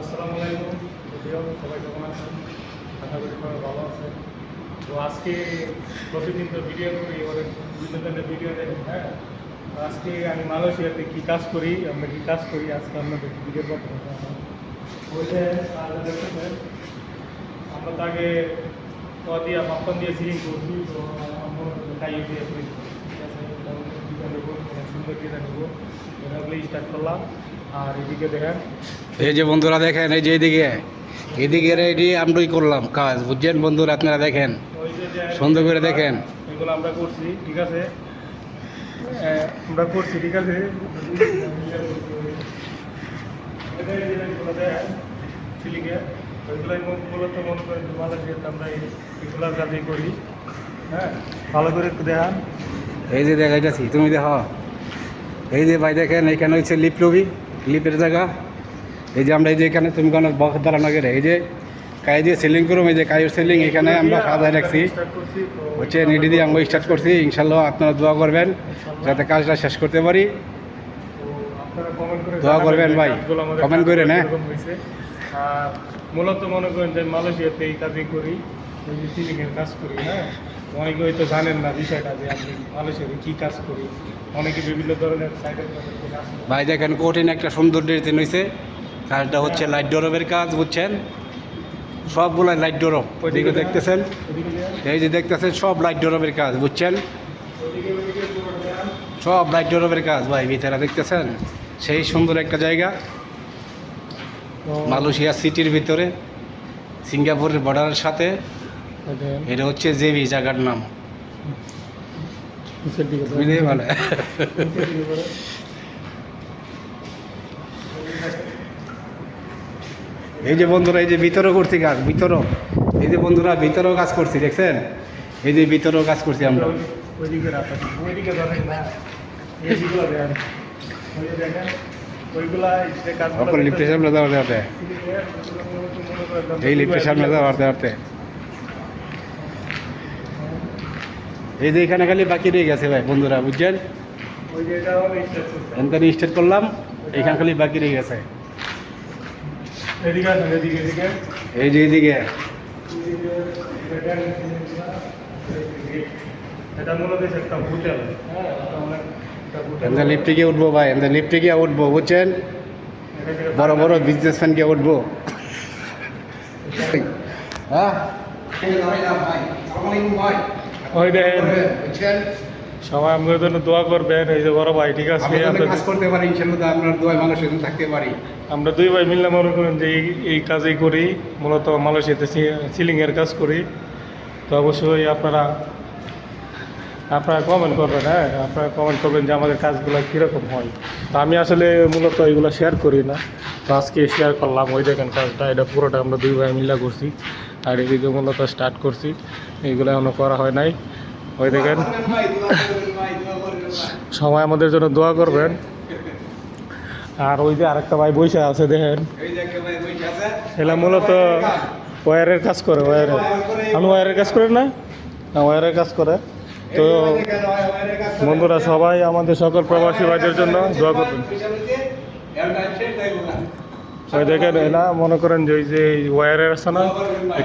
আসসালামু আলাইকুম। যদিও সবাই কেমন আছেন? আশা করি সবাই ভালো আছে। তো আজকে প্রতিদিন তো ভিডিও করি, অনেক বিভিন্ন ধরনের ভিডিও দেখেন। হ্যাঁ, তো আজকে আমি মালয়েশিয়াতে কী কাজ করি, আমরা কী কাজ করি আজকে আপনাদের ভিডিও করতে বলতে দেখতেছেন আমরা তো আগে দিয়া মাপন দিয়ে সিলিং করছি। তো আমরা খাইয়ে দিয়ে ঠিক আছে, সুন্দর দিয়ে নেবো এটা বলে স্টার্ট করলাম। আর এদিকে দেখেন, এই যে বন্ধুরা দেখেন, এই যে এদিকে এটি আমরাই করলাম কাজ, বুঝছেন বন্ধুরা? আপনারা দেখেন, ওই যে সুন্দর করে দেখেন। এগুলো আমরা করছি, ঠিক আছে, আমরা করছি, ঠিক আছে। সিলিংয়ে ওইগুলোই মূলত মনে করেন মালয়েশিয়াতে আমরা এগুলোর কাজই করি। হ্যাঁ, ভালো করে একটু দেখান। এই যে দেখাইতেছি, তুমি দেখো। এই যে ভাই দেখেন, এখানে হচ্ছে লিপের জায়গা। এই যে আমরা এই যে এখানে তুমি কোনো বক্স দাঁড়ানো গেলে এই যে কাজ দিয়ে সিলিং করুম, এই যে কাজের সিলিং এখানে আমরা সাজায় রাখছি। হচ্ছে নিডি দিয়ে আমরা স্টার্ট করছি। ইনশাল্লাহ আপনারা দোয়া করবেন যাতে কাজটা শেষ করতে পারি। দোয়া করবেন ভাই, কমেন্ট করেন। হ্যাঁ, আর মূলত মনে করেন যে মালয়েশিয়াতে এই কাজই করি, এই যে সিলিংয়ের কাজ করি। হ্যাঁ, অনেকে হয়তো জানেন না বিষয়টা যে আমি মালয়েশিয়াতে কী কাজ করি। অনেকে বিভিন্ন ধরনের সাইডের কাজ ভাই দেখেন, কঠিন একটা সুন্দর ডিজাইন হয়েছে। কাজটা হচ্ছে লাইট ডরবের কাজ, বুঝছেন? সবগুলাই লাইট ডরব ওইদিকে দেখতেছেন। এই যে দেখতেছেন, সব লাইট ডরবের কাজ, বুঝছেন? সব লাইট ডরবের কাজ ভাই, ভিতরে দেখতেছেন। সেই সুন্দর একটা জায়গা মালয়েশিয়া সিটির ভিতরে, সিঙ্গাপুরের বর্ডারের সাথে। এটা হচ্ছে জেবি জায়গার নাম। ভালো। এই যে বন্ধুরা, এই যে ভিতরেও করছি কাজ, এই যে বন্ধুরা ভিতরেও কাজ করছি, দেখছেন? এই যে ভিতরেও কাজ করছি আমরা। লিফটের সামনে যাওয়াতে এই লিফটের সামনে যাওয়াতে এই যে এখানে খালি বাকি রয়ে গেছে ভাই বন্ধুরা, বুঝছেন? এখানে স্টার্ট করলাম, এখানে খালি বাকি রয়ে গেছে। এই যে এদিকে লিফটে গিয়ে উঠবো ভাই, লিফটে গিয়ে উঠবো, বুঝছেন? বড় বড় বিজনেসম্যান গিয়ে উঠবো। হ্যাঁ, সবাই আমাদের জন্য দোয়া করবেন। এই যে বড় ভাই, ঠিক আছে, কাজ করতে পারি ইনশাআল্লাহ, আপনার দোয়ায় মানুষের জন্য থাকতে পারি। আমরা দুই ভাই মিললে মনে করেন যে এই কাজই করি, মূলত মালয়েশিয়াতে সিলিংয়ের কাজ করি। তো অবশ্যই আপনারা কমেন্ট করবেন। হ্যাঁ, আপনারা কমেন্ট করবেন যে আমাদের কাজগুলো কীরকম হয়। তো আমি আসলে মূলত এগুলো শেয়ার করি না, তো আজকে শেয়ার করলাম। ওই দেখেন কাজটা, এটা পুরোটা আমরা দুই ভাই মিলে করছি। আর এদিকে মূলত স্টার্ট করছি, এইগুলো এখনও করা হয় নাই। ওই দেখেন, সবাই আমাদের জন্য দোয়া করবেন। আর ওই যে আরেকটা ভাই বসে আছে, দেখেন, এলা মূলত ওয়্যারের কাজ করে। আপনি ওয়্যারের কাজ করেন না? ওয়্যারের কাজ করে। তো বন্ধুরা, সবাই আমাদের সকল প্রবাসী ভাইদের জন্য দোয়া করবেন। ওই দেখেন, এলা মনে করেন যে ওই যে ওয়্যারের আছে না,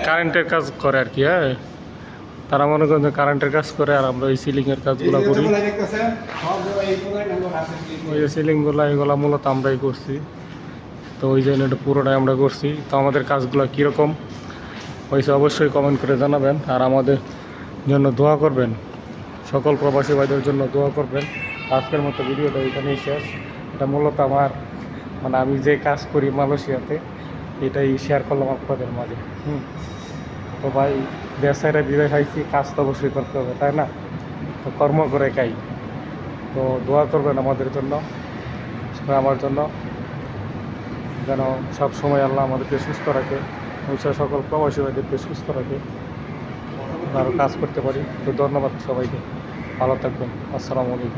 কারেন্টের কাজ করে আর কি। হ্যাঁ, তারা মনে করেন যে কারেন্টের কাজ করে, আর আমরা ওই সিলিংয়ের কাজগুলো করি। ওই যে সিলিংগুলো এগুলো মূলত আমরাই করছি। তো ওই জন্য এটা পুরোটাই আমরা করছি। তো আমাদের কাজগুলো কীরকম হয়েছে অবশ্যই কমেন্ট করে জানাবেন। আর আমাদের জন্য দোয়া করবেন, সকল প্রবাসী ভাইদের জন্য দোয়া করবেন। আজকের মতো ভিডিওটা এখানেই শেষ। এটা মূলত আমার আমি যে কাজ করি মালয়েশিয়াতে, এটাই শেয়ার করলাম আপনাদের মাঝে। তো ভাই, ব্যবসায়ীরা বিদায় খাইছি, কাজ তো অবশ্যই করতে হবে, তাই না? তো কর্ম করে খাই। তো দোয়া করবেন আমাদের জন্য, আমার জন্য, যেন সব সময় আল্লাহ আমাদেরকে সুস্থ রাখে, সকল প্রবাসী ভাইদেরকে সুস্থ রাখে, আরও কাজ করতে পারি। তো ধন্যবাদ সবাইকে, ভালো থাকবেন। আসসালামু আলাইকুম।